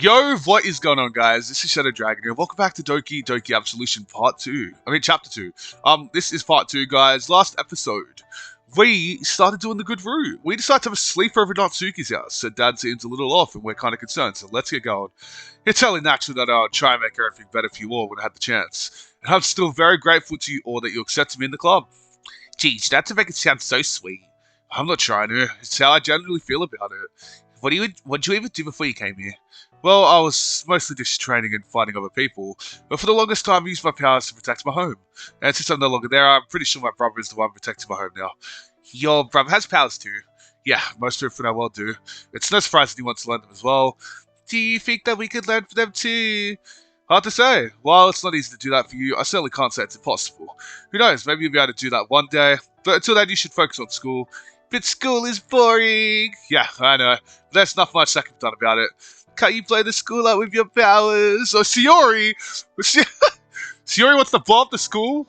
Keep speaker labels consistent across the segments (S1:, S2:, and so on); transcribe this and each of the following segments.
S1: Yo, what is going on, guys? This is Shadow Dragon here. Welcome back to Doki Doki Absolution Part 2. Chapter 2. This is Part 2, guys. Last episode, we started doing the good route. We decided to have a sleepover at Natsuki's house, so Dad seems a little off, and we're kind of concerned, so let's get going. It's only natural that I'll try and make everything better for you all when I had the chance. And I'm still very grateful to you all that you accepted me in the club. Geez, not to make it sound so sweet. I'm not trying to. It's how I generally feel about it. What did you even do before you came here? Well, I was mostly just training and fighting other people, but for the longest time I used my powers to protect my home. And since I'm no longer there, I'm pretty sure my brother is the one protecting my home now. Your brother has powers too. Yeah, most people in our world do. It's no surprise that he wants to learn them as well. Do you think that we could learn from them too? Hard to say. While it's not easy to do that for you, I certainly can't say it's impossible. Who knows, maybe you'll be able to do that one day, but until then you should focus on school. But school is boring! Yeah, I know. There's not much that can be done about it. Can't you play the school out with your powers? Or Shiori! Shiori wants to blow up the school?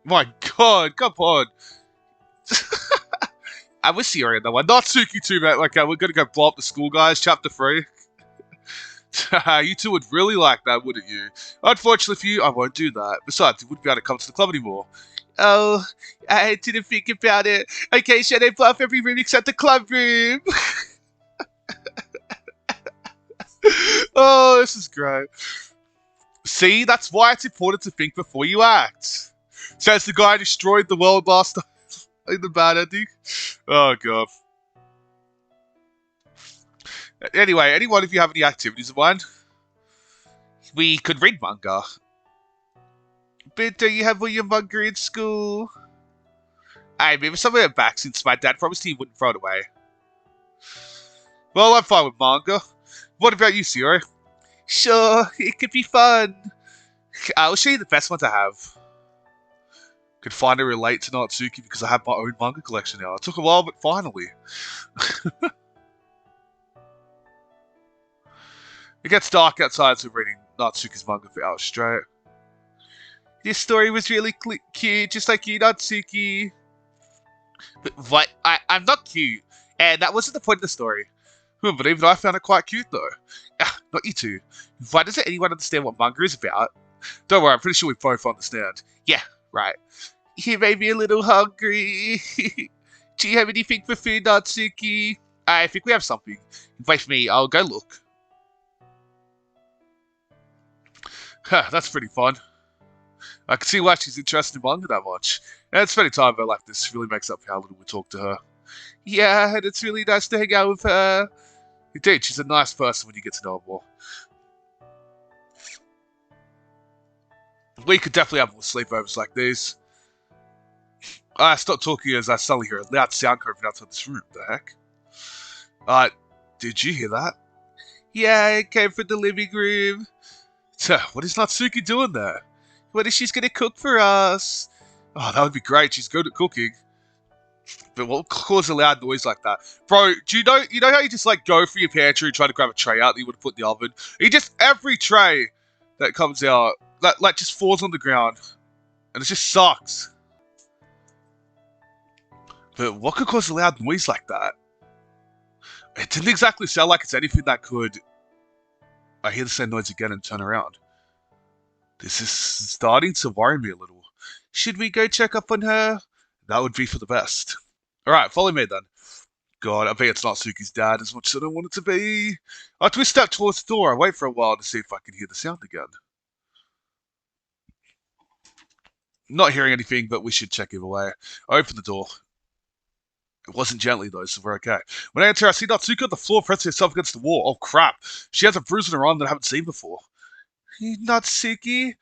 S1: My god, come on. I'm with Shiori in that one. Not Suki too, man. Okay, we're gonna go blow up the school, guys. Chapter 3. You two would really like that, wouldn't you? Unfortunately for you, I won't do that. Besides, you wouldn't be able to come to the club anymore. Oh, I didn't think about it. Okay, should I blow up every room except the club room? Oh, this is great. See, that's why it's important to think before you act. Says the guy who destroyed the world last time in the bad ending. Oh, God. Anyway, anyone, if you have any activities in mind, we could read manga. But don't you have all your manga in school? I remember somewhere back since my dad promised he wouldn't throw it away. Well, I'm fine with manga. What about you, Shiori? Sure, it could be fun. I'll show you the best one to have. Could finally relate to Natsuki because I have my own manga collection now. It took a while, but finally. It gets dark outside, so reading Natsuki's manga for hours straight. This story was really cute, just like you, Natsuki. But what? I'm not cute, and that wasn't the point of the story. Who believe that I found it quite cute, though. Not you two. Why doesn't anyone understand what manga is about? Don't worry, I'm pretty sure we both understand. Yeah, right. You made me a little hungry. Do you have anything for food, Natsuki? I think we have something. Wait for me, I'll go look. Huh, that's pretty fun. I can see why she's interested in manga that much. And spending time with her like this really makes up for how little we talk to her. Yeah, and it's really nice to hang out with her. Indeed, she's a nice person when you get to know her more. We could definitely have more sleepovers like these. I stopped talking as I suddenly hear a loud sound coming from outside this room. The heck? Did you hear that? Yeah, it came from the living room. What is Natsuki doing there? What is she gonna cook for us? Oh, that would be great. She's good at cooking. But what caused a loud noise like that? Bro, do you know how you just like go for your pantry and try to grab a tray out that you would have put in the oven? Every tray that comes out, that just falls on the ground. And it just sucks. But what could cause a loud noise like that? It didn't exactly sound like it's anything that could... I hear the same noise again and turn around. This is starting to worry me a little. Should we go check up on her? That would be for the best. Alright, follow me then. God, I bet it's not Suki's dad as much as I don't want it to be. After we step towards the door, I wait for a while to see if I can hear the sound again. Not hearing anything, but we should check either way. I open the door. It wasn't gently though, so we're okay. When I enter, I see Natsuki on the floor pressing herself against the wall. Oh crap, she has a bruise on her arm that I haven't seen before. Natsuki?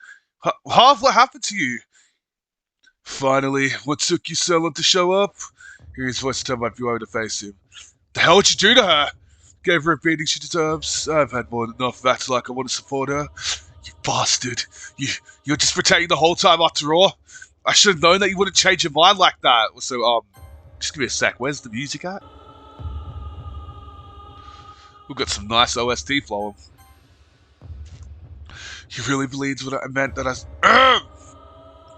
S1: What happened to you? Finally, what took you so long to show up? Hearing his voice turned my view over to face him. The hell did you do to her? Gave her a beating she deserves. I've had more than enough of acting like I want to support her. You bastard. You're just pretending the whole time after all? I should have known that you wouldn't change your mind like that. So, just give me a sec. Where's the music at? We've got some nice OST flowing. You really believed what I meant that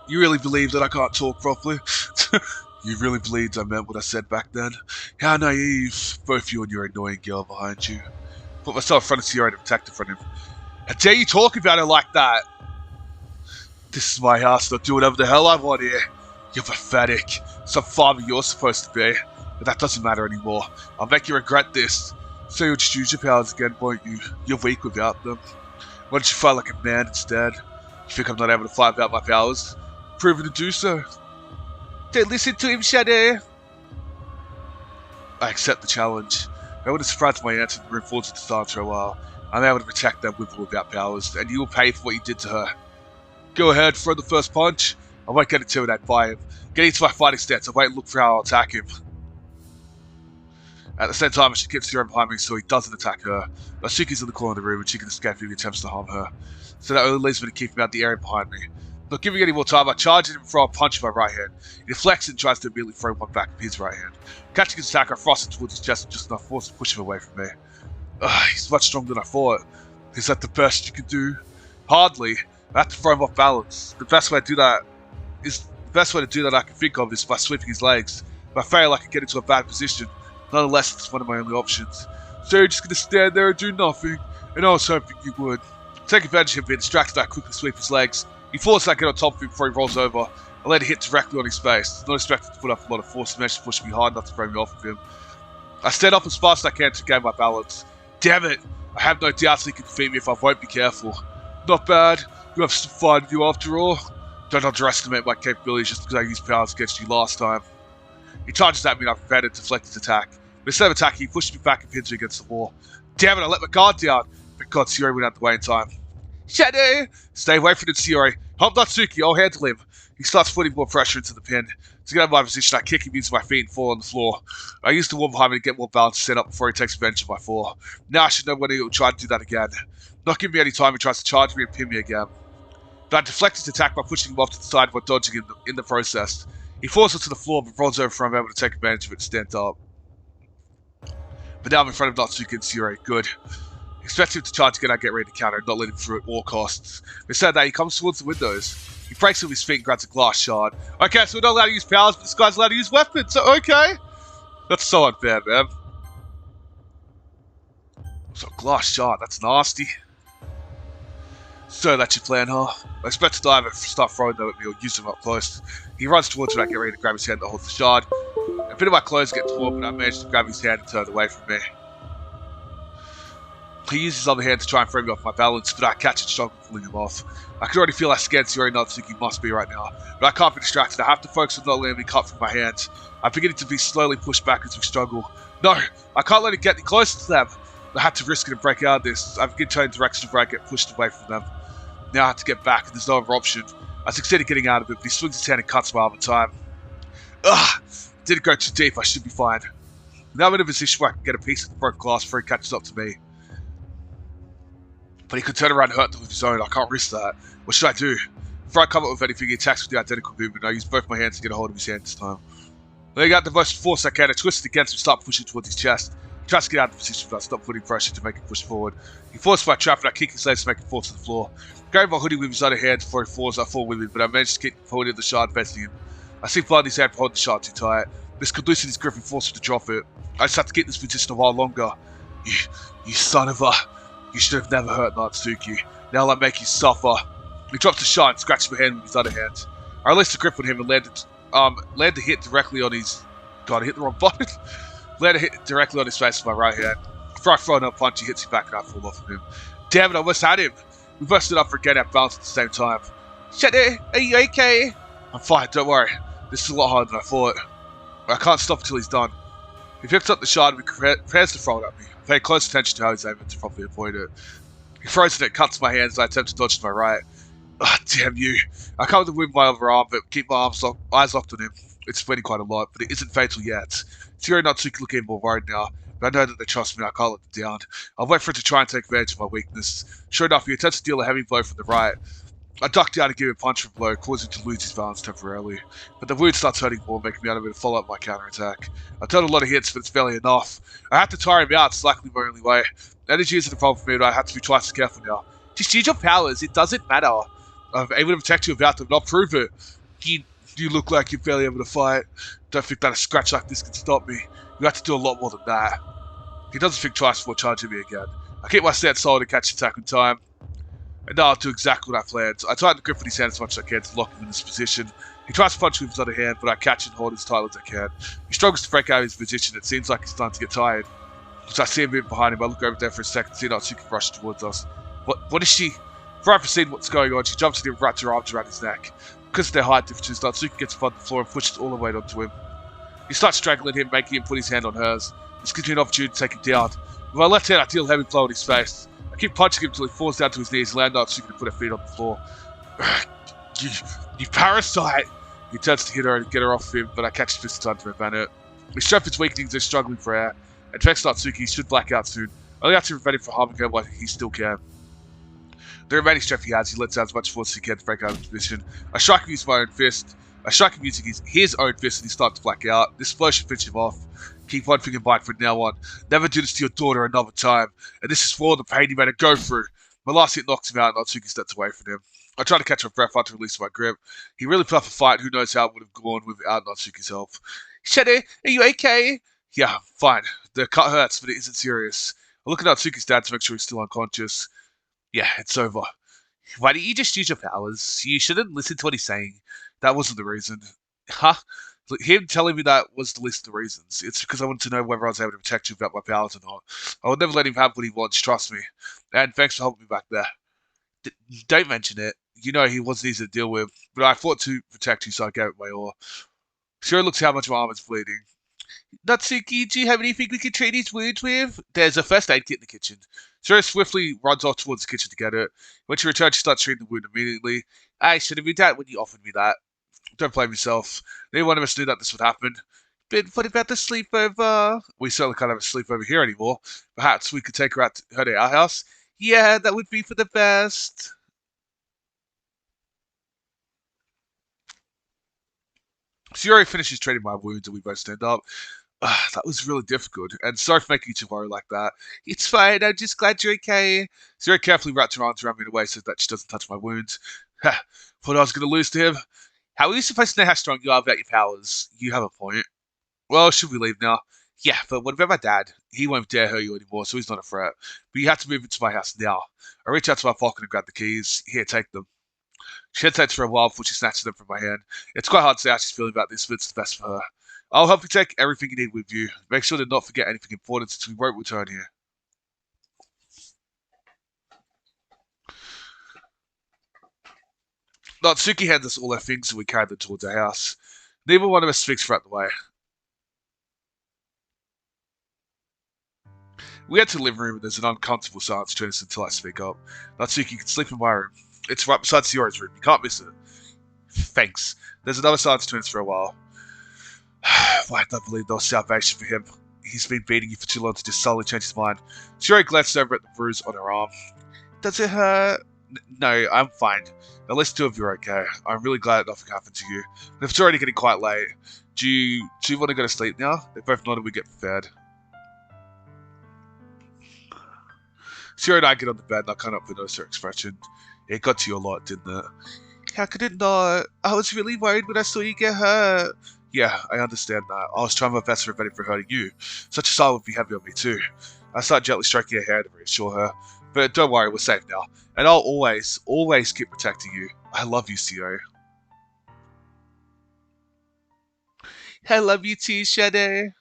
S1: You really believe that I can't talk properly? You really believed I meant what I said back then? How naive. Both you and your annoying girl behind you. Put myself in front of Sierra to protect her from him. How dare you talk about her like that? This is my house, I'll do whatever the hell I want here. You're pathetic. Some father you're supposed to be. But that doesn't matter anymore. I'll make you regret this. So you'll just use your powers again, won't you? You're weak without them. Why don't you fight like a man instead? You think I'm not able to fight without my powers? Proven to do so. Don't listen to him, Shadow. I accept the challenge. I would have surprised my answer and reinforced the stance for a while. I'm able to protect that with or without powers, and you will pay for what you did to her. Go ahead, throw the first punch. I won't get intimidated by him. Get into my fighting stance, I won't look for how I'll attack him. At the same time, I should keep Sierra behind me so he doesn't attack her. Natsuki's in the corner of the room and she can escape if he attempts to harm her. So that only leaves me to keep him out the area behind me. Not giving any more time, I charge at him and throw a punch with my right hand. He deflects and tries to immediately throw one back with his right hand. Catching his attack, I thrust it towards his chest with just enough force to push him away from me. He's much stronger than I thought. Is that the best you can do? Hardly. I have to throw him off balance. The best way to do that I can think of is by sweeping his legs. If I fail, I can get into a bad position. Nonetheless, it's one of my only options. So you're just going to stand there and do nothing? And I was hoping you would. Take advantage of him being distracted, I quickly sweep his legs. He forces I get on top of him before he rolls over. I let it hit directly on his face. Not expected to put up a lot of force, managed to push me hard enough to throw me off of him. I stand up as fast as I can to gain my balance. Damn it! I have no doubts he can defeat me if I won't be careful. Not bad. You have some fun with you after all. Don't underestimate my capabilities just because I used powers against you last time. He charges at me and I prepare to deflect his attack. But instead of attacking, he pushes me back and pins me against the wall. Damn it, I let my guard down. Thank God Sierra went out the way in time. Shadow! Stay away from him, Sierra. Help Natsuki, I'll handle him. He starts putting more pressure into the pin. To get out of my position, I kick him into my feet and fall on the floor. I use the wall behind me to get more balance set up before he takes advantage of my fall. Now I should know when he will try to do that again. Not giving me any time, he tries to charge me and pin me again. But I deflect his attack by pushing him off to the side while dodging in the process. He falls onto the floor but rolls over before I'm able to take advantage of it and stand up. But now I'm in front of Natsuki and Sierra. Good. Expect him to charge again, I get ready to counter and not let him through at all costs. Instead that, he comes towards the windows. He breaks with his feet and grabs a glass shard. Okay, so we're not allowed to use powers, but this guy's allowed to use weapons, so okay. That's so unfair, man. So glass shard, that's nasty. So that's your plan, huh? I expect to dive and start throwing them at me or use them up close. He runs towards me and I get ready to grab his hand that holds the shard. A bit of my clothes get torn, but I manage to grab his hand and turn away from me. He uses his other hand to try and throw me off my balance, but I catch and struggle pulling him off. I can already feel how scared Sierra Natsuki must be right now, but I can't be distracted. I have to focus on not letting me cut from my hands. I'm beginning to be slowly pushed back as we struggle. No, I can't let it get any closer to them. I had to risk it and break out of this. I begin turning directions where I get pushed away from them. Now I have to get back, and there's no other option. I succeeded getting out of it, but he swings his hand and cuts my arm in time. Ugh! Didn't go too deep, I should be fine. Now I'm in a position where I can get a piece of the broken glass before he catches up to me. But he could turn around and hurt them with his own. I can't risk that. What should I do? Before I come up with anything, he attacks with the identical movement. I use both my hands to get a hold of his hand this time. Laying out the most force I can, I twist it against him and start pushing towards his chest. He tries to get out of the position, but I stop putting pressure to make him push forward. He forces my trap and I kick his legs to make him fall to the floor. Grabbing my hoodie with his other hand before he falls, I fall with him, but I manage to keep holding the shard facing him. I see blood in his hand holding the shard too tight. This could loosen his grip and force him to drop it. I just have to keep this position a while longer. You son of a... You should have never hurt Natsuki. Now I'll make you suffer. He drops the shard and scratches my hand with his other hand. I released the grip on him and landed a hit directly on his... God, I hit the wrong button. Landed a hit directly on his face with my right hand. Before I throw another punch, he hits me back and I fall off of him. Damn it, I almost had him. We both stood up for getting out balance at the same time. Shadow, are you okay? I'm fine, don't worry. This is a lot harder than I thought. I can't stop until he's done. He picks up the shard and prepares to throw it at me. I pay close attention to how he's aiming to properly avoid it. He throws it, cuts my hands, and I attempt to dodge to my right. Ah, damn you. I come to with my other arm, but keep my eyes locked on him. It's bleeding quite a lot, but it isn't fatal yet. Sierra Natsuki look even more worried now, but I know that they trust me and I can't let them down. I'll wait for it to try and take advantage of my weakness. Sure enough, he attempts to deal a heavy blow from the right. I duck down and give him a punch from below, causing him to lose his balance temporarily. But the wound starts hurting more, making me unable to follow up my counterattack. I've done a lot of hits, but it's barely enough. I have to tire him out, it's likely my only way. Energy isn't a problem for me, but I have to be twice as careful now. Just use your powers, it doesn't matter. I'm able to protect you without them, and I'll prove it. You look like you're barely able to fight. Don't think that a scratch like this can stop me. You have to do a lot more than that. He doesn't think twice before charging me again. I keep my stance solid to catch the attack in time. And now I'll do exactly what I planned. I tighten the grip in his hand as much as I can to lock him in this position. He tries to punch with his other hand, but I catch and hold as tight as I can. He struggles to break out of his position. It seems like he's starting to get tired. As I see him moving behind him, I look over there for a second, see Natsuki rush towards us. What is she? Before I proceed what's going on, she jumps at him and wraps her arms around his neck. Because of their height differences, Natsuki gets upon the floor and pushes all the weight onto him. He starts strangling him, making him put his hand on hers. This gives me an opportunity to take him down. With my left hand, I deal a heavy blow in his face. I keep punching him until he falls down to his knees and allow Natsuki to put her feet on the floor. You parasite! He turns to hit her and get her off him, but I catch his fist in time to prevent it. His strength is weakening as they're struggling for air. And thanks to Natsuki, he should black out soon. I only have to prevent him from harming her while he still can. The remaining strength he has, he lets out as much force as he can to break out of his position. I strike him using my own fist. I strike him using his own fist and he starts to black out. This blow should finish him off. Keep one finger bite from now on. Never do this to your daughter another time. And this is for all the pain you made her go through. My last hit knocks him out and Natsuki steps away from him. I try to catch my breath after releasing my grip. He really put up a fight. Who knows how it would have gone without Natsuki's help. Shadow, are you okay? Yeah, fine. The cut hurts, but it isn't serious. I look at Natsuki's dad to make sure he's still unconscious. Yeah, it's over. Why don't you just use your powers? You shouldn't listen to what he's saying. That wasn't the reason. Huh? Him telling me that was the least of the reasons. It's because I wanted to know whether I was able to protect you without my powers or not. I would never let him have what he wants, trust me. And thanks for helping me back there. Don't mention it. You know he wasn't easy to deal with, but I fought to protect you, so I gave it my all. Sure looks how much my arm is bleeding. Natsuki, do you have anything we can treat his wounds with? There's a first aid kit in the kitchen. Sarah swiftly runs off towards the kitchen to get it. When she returns, she starts treating the wound immediately. I should have been that when you offered me that. Don't blame yourself. Neither one of us knew that this would happen. But what about the sleepover? We certainly can't have a sleepover here anymore. Perhaps we could take her to our house? Yeah, that would be for the best. Sayori finishes treating my wounds and we both stand up. That was really difficult, and sorry for making you too worried like that. It's fine, I'm just glad you're okay. Sayori carefully wraps her arms around me in a way so that she doesn't touch my wounds. Thought I was going to lose to him. How are you supposed to know how strong you are without your powers? You have a point. Well, should we leave now? Yeah, but what about my dad? He won't dare hurt you anymore, so he's not a threat. But you have to move into my house now. I reach out to my pocket and grab the keys. Here, take them. She hesitates for a while before she snatches them from my hand. It's quite hard to say how she's feeling about this, but it's the best for her. I'll help you take everything you need with you. Make sure to not forget anything important since we won't return here. Natsuki hands us all our things and we carry them towards our house. Neither one of us speaks throughout the way. We enter the living room and there's an uncomfortable silence between us until I speak up. Natsuki, you can sleep in my room. It's right beside Sayori's room. You can't miss it. Thanks. There's another silence between us for a while. Why don't believe no salvation for him? He's been beating you for too long to just suddenly change his mind. Sayori glances over at the bruise on her arm. Does it hurt? No, I'm fine. At least two of you are okay. I'm really glad nothing happened to you. And if it's already getting quite late, do you want to go to sleep now? They both nod and we get prepared. Sayori and I get on the bed and I can't help but notice her expression. It got to you a lot, didn't it? How could it not? I was really worried when I saw you get hurt. Yeah, I understand that. I was trying my best to prevent it from hurting you. Such a sigh would be heavy on me too. I start gently stroking her hair to reassure her. But don't worry, we're safe now. And I'll always keep protecting you. I love you, Sio. I love you too, Shadow.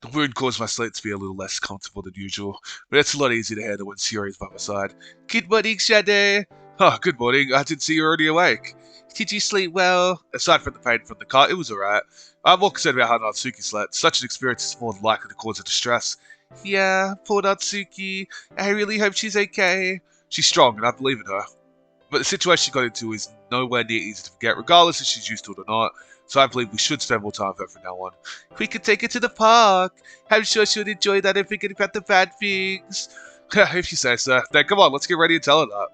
S1: The wound caused my sleep to be a little less comfortable than usual, but it's a lot easier to handle when Sayori's by my side. Good morning, Shadow. Oh, good morning. I didn't see you already awake. Did you sleep well? Aside from the pain from the cut, it was alright. I'm more concerned about how Natsuki slept. Such an experience is more than likely to cause her distress. Yeah, poor Natsuki. I really hope she's okay. She's strong, and I believe in her. But the situation she got into is nowhere near easy to forget, regardless if she's used to it or not. So I believe we should spend more time with her from now on. We could take her to the park. I'm sure she'll enjoy that and forget about the bad things. If you say so. Then come on, let's get ready and tell her that.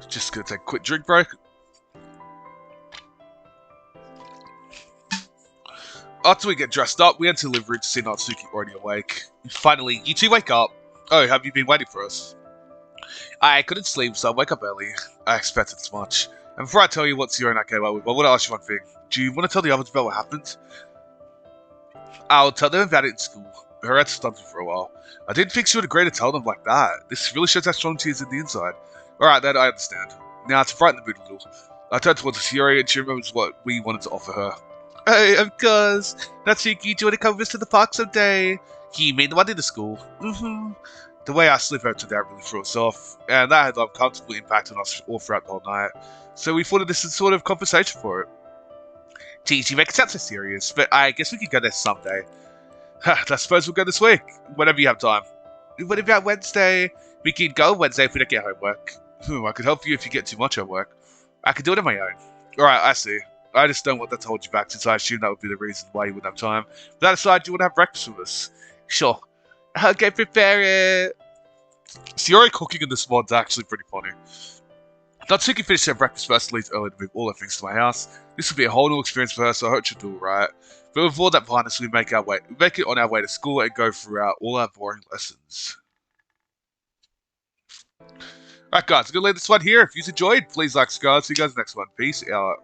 S1: Just gonna take a quick drink break. After we get dressed up, we enter the living room to see Natsuki already awake. Finally, you two wake up. Oh, have you been waiting for us? I couldn't sleep, so I woke up early. I expected as much. And before I tell you what Sierra and I came up with, I want to ask you one thing. Do you want to tell the others about what happened? I'll tell them about it in school. Her head's stunted for a while. I didn't think she would agree to tell them like that. This really shows how strong she is in the inside. Alright, then I understand. Now, to brighten the mood a little, I turned towards Sierra and she remembers what we wanted to offer her. Hey, of course. That's Yuki. Do you want to come with us to the park someday? You mean the one in the school? Mm-hmm. The way our sleepover turned out really threw us off, and that had an uncomfortable impact on us all throughout the whole night. So we thought of this as sort of compensation for it. Geez, you make it sound so serious, but I guess we could go there someday. I suppose we'll go this week, whenever you have time. What about Wednesday? We can go Wednesday if we don't get homework. I could help you if you get too much homework. I could do it on my own. Alright, I see. I just don't want that to hold you back, since I assume that would be the reason why you wouldn't have time. But that aside, do you want to have breakfast with us? Sure. Okay, prepare it. Sierra cooking in this mod's actually pretty funny. Natsuki finished her breakfast first and leaves early to move all her things to my house. This will be a whole new experience for her, so I hope she'll do it right. But with all that behind us, we make it on our way to school and go throughout all our boring lessons. Alright guys, I'm going to leave this one here. If you enjoyed, please like, subscribe. See you guys next one. Peace out.